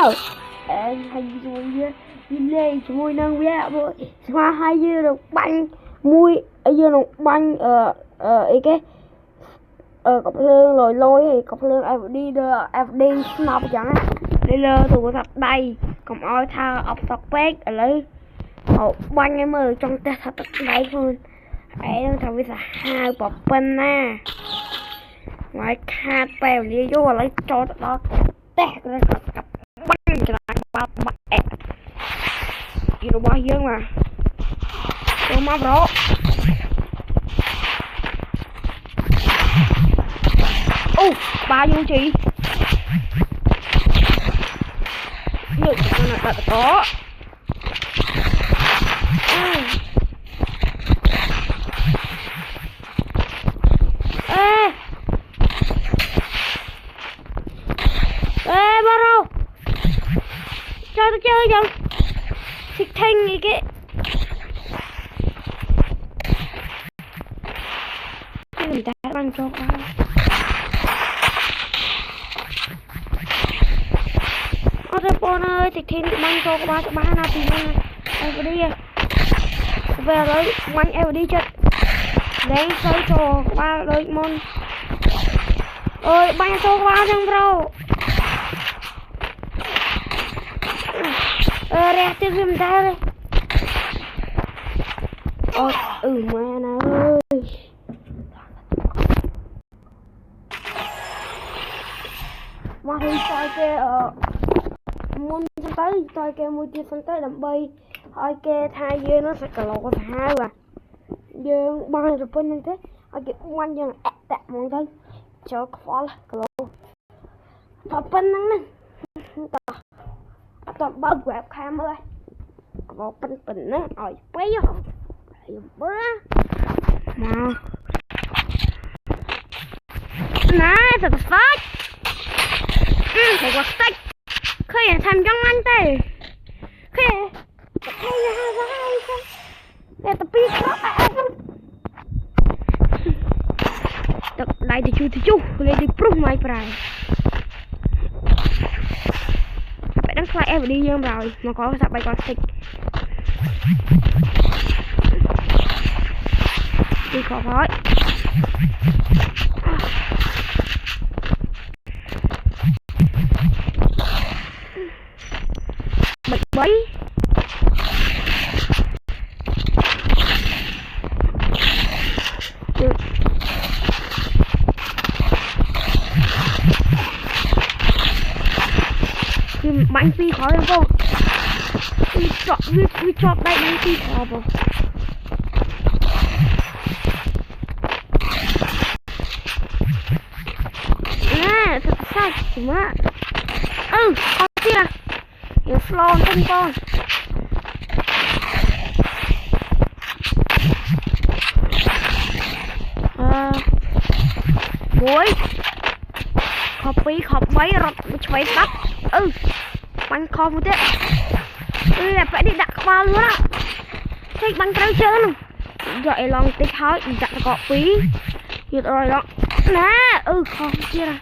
nào thành rồi lên mùi năng vẽ rồi hoa hai dưa được bánh mùi dưa được bánh cái cặp lương rồi lôi thì cặp lương em đi snap chẳng đi lơ tụi tập đây còn oi tha ốc sọc bét ở lấy bánh em ở trong ta thật đấy hơn ấy thằng bây giờ hai bọc bên na ngoài khát bèo đi vô lấy cho đó tẹt ra cặp bánh cho lại ba bẹ gì đâu bao nhiêu mà tôi má bro ba vô chị được con này đã có ba đâu cho tôi chơi không xịt thanh gì cái người ta đang cho con con ơi thì thêm băng cho ba nào thì em đi về rồi băng em đi chết đánh xây cho ba đôi môn ơi băng cho ba chẳng đâu ra tiêu viêm ta đây ôi mẹ nào ơi mà thì sao kia môn sang tới tôi kêu mua chia sang tới làm bay thôi kêu thay dưa nó sẽ cờ lột hai và dưa ba rồi bên như thế thôi kêu quanh cho nó tạm mong thôi cho khó là cờ lột thật bên nắng nè toàn bao quẹt kham ơi có bên bình á ỏi bé không bữa mà này thật phát phải quạt sách khi thành trong anh tê khi hay là hai không để tập biết nó tập lại thì chú lên thì proof my pride phải đăng file em đi như rồi mà có sạc bài quạt xịt đi khó khói bật bấy bánh phi khó hơn không we chọn đây bánh phi khó không thật sai chỉ má con kia nhiều slow tinh con muối copy mấy rồi mấy bắt bánh kho một thế là phải đi đặt qua luôn á thích bánh trắng trơn luôn rồi lòng tích hỏi đặt cọ phí rồi đó nè kho kia nè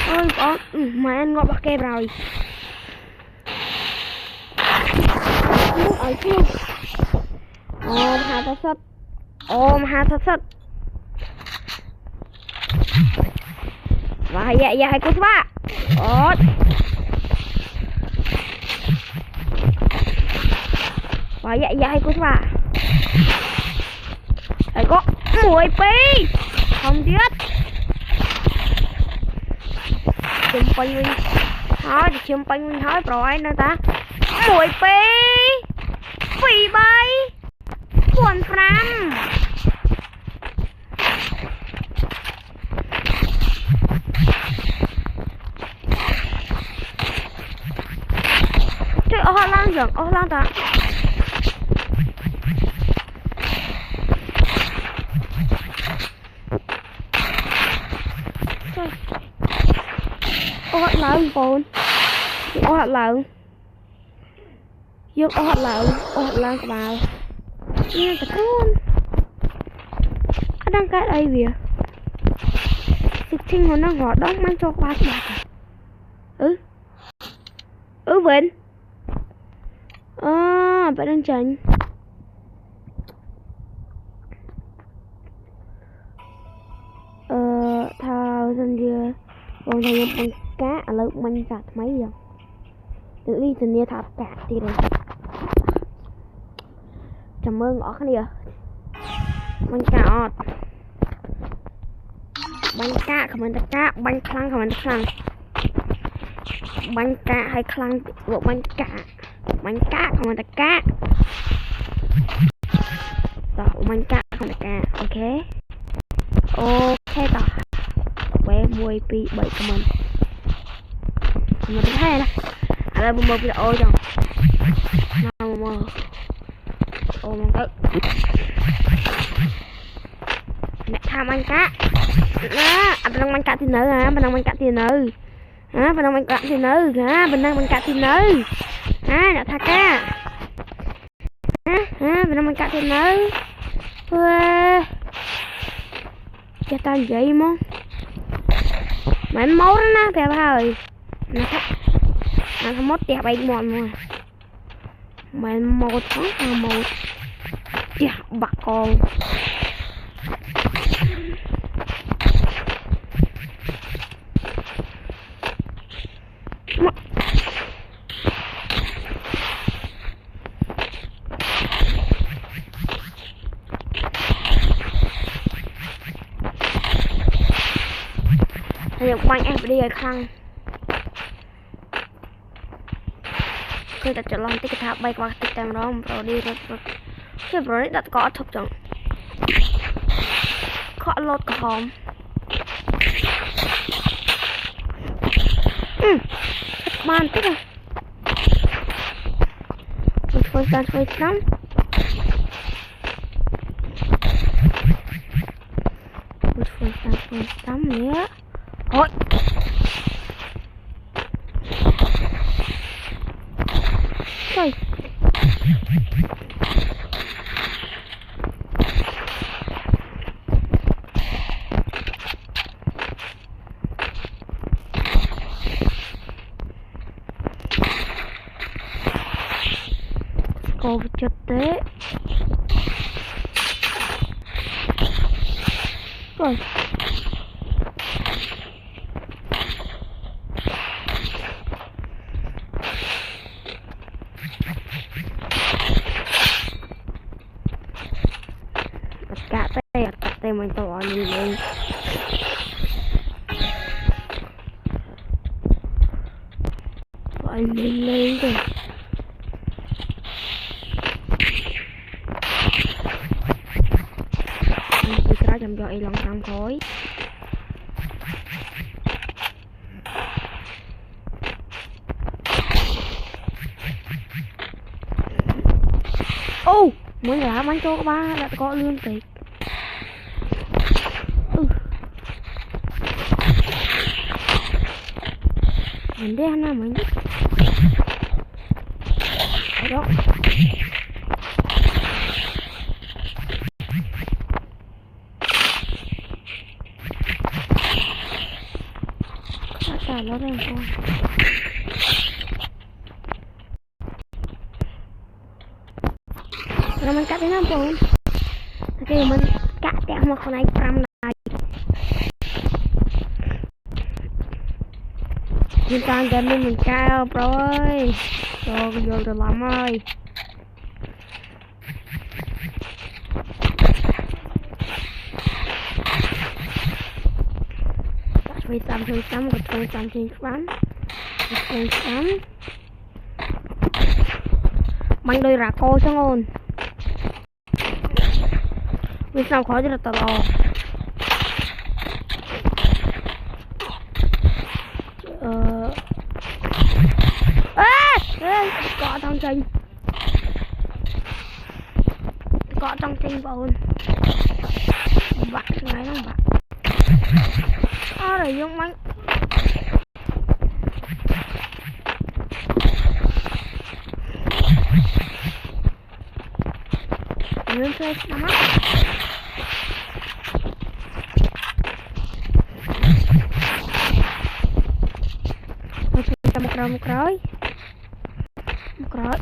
ôi có mà anh ngọt bạc kèm rồi ở kia ôm hai thật sắt và dạ hai cô ba và dạ hai cô ba đây có 10 pi không biết chùm quanh mình thôi thì chùm quanh mình thôi rồi nữa ta 10 pi phi bay buồn phram trời ơi lan dần lan ta hot lợn bồn hot lợn vô hot lợn của bà nghe thật luôn đang cái đây kìa thịt chinh nó ngọt đóng mang cho ba bà Vinh bạn đang chỉnh thao dân kia còn thằng bằng cá lớn mình sạt mấy giờ tự đi từ nia thạp cả thì rồi chầm ơn ngõ cái này bánh cá bánh cá không bánh cá bánh khăn không bánh khăn bánh cá hay khăn bộ bánh cá không bánh cáต่อมันกะของกะโอเคต่อเว้ยมวยปีใบกับมันได้ละอะไรบุ้มบุ้มโอ้จังมาโอ้มันก็เนี่ยทำมันกะนะเป็นนังมันกะที่เนื้อฮะเป็นนังมันกะที่เนื้อฮะเป็นนังมันกะที่เนื้อฮะเป็นนังมันกะที่เนื้อเนี่ยทากะเป็นนังมันกะที่เนื้อcho tao vậy mà mày máu đó nè kìa ba ơi nó không mất đẹp bay mòn mà mày một tháng một bạc con quanh em đi rồi khăn cứ ta chọn lòng tích tháp bay qua tích tàng đó rồi đi rồi cái rồi đặt có thục chẳng khó lột cả hòm bàn tích à phơi lắm phơi lắm nhé ôi trời cô chật tế rồi tay mình to lên gọi lên rồi chỉ ra chầm cho lòng tham khối mới là bánh cho ba đã có lương tịch mình đen là mình đó cả nó đây con rồi mình cắt đến năm rồi thì mình cắt kẹo một con này trăm này mình càng gần lên mình cao bro ơi rồi bây giờ được lắm ơi vì xăm của tôi xăm trên bắn tôi xăm bánh đôi rạ cô cho ngon vì sao khó cho là tờ lò có trong tranh vào bạn ngay không bạn rồi dùng bánh lên chơi nắm mắt một rồi Rồi.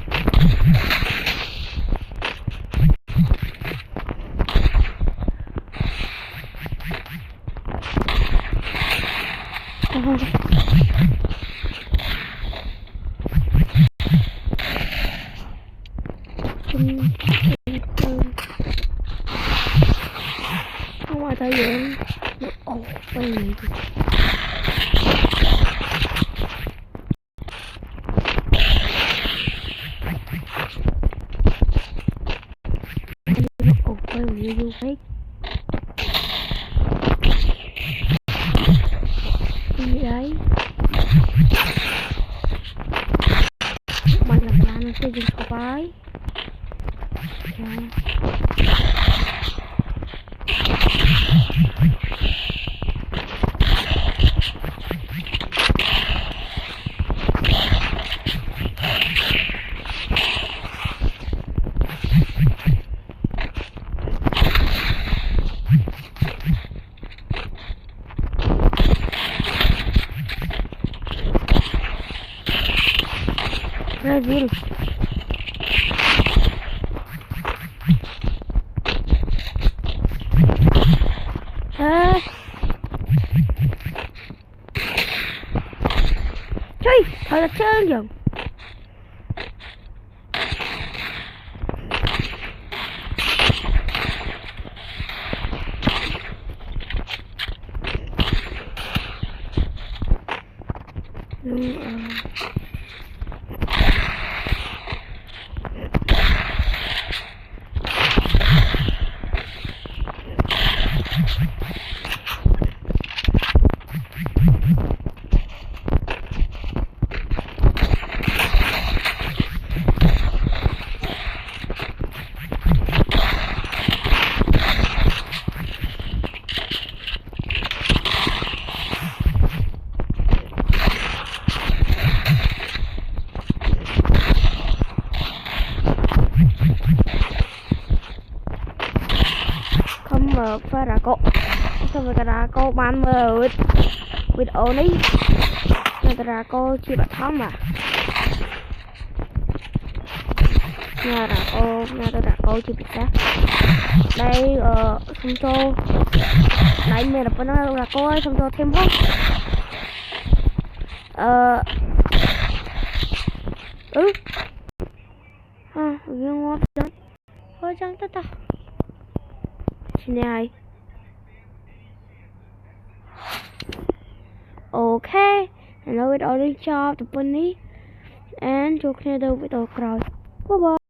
Không ai thấy gì. Ồ, quay gì. Ồ, quay gì vô hết. Gì đấy? Bạn làm lan nó sẽ dùng số bái. Brazil. Chơi, thật là chơi rồi. Phải là cô ban mờ video này là cô chỉ bắt thăm mà nhà là cô chỉ biết đó đây xong cho này mình là cô ơi xong cho thêm không viên ngon đấy thôi chẳng tất à xin này. Okay, and now it already chopped the bunny and took it over the crowd. Bye bye.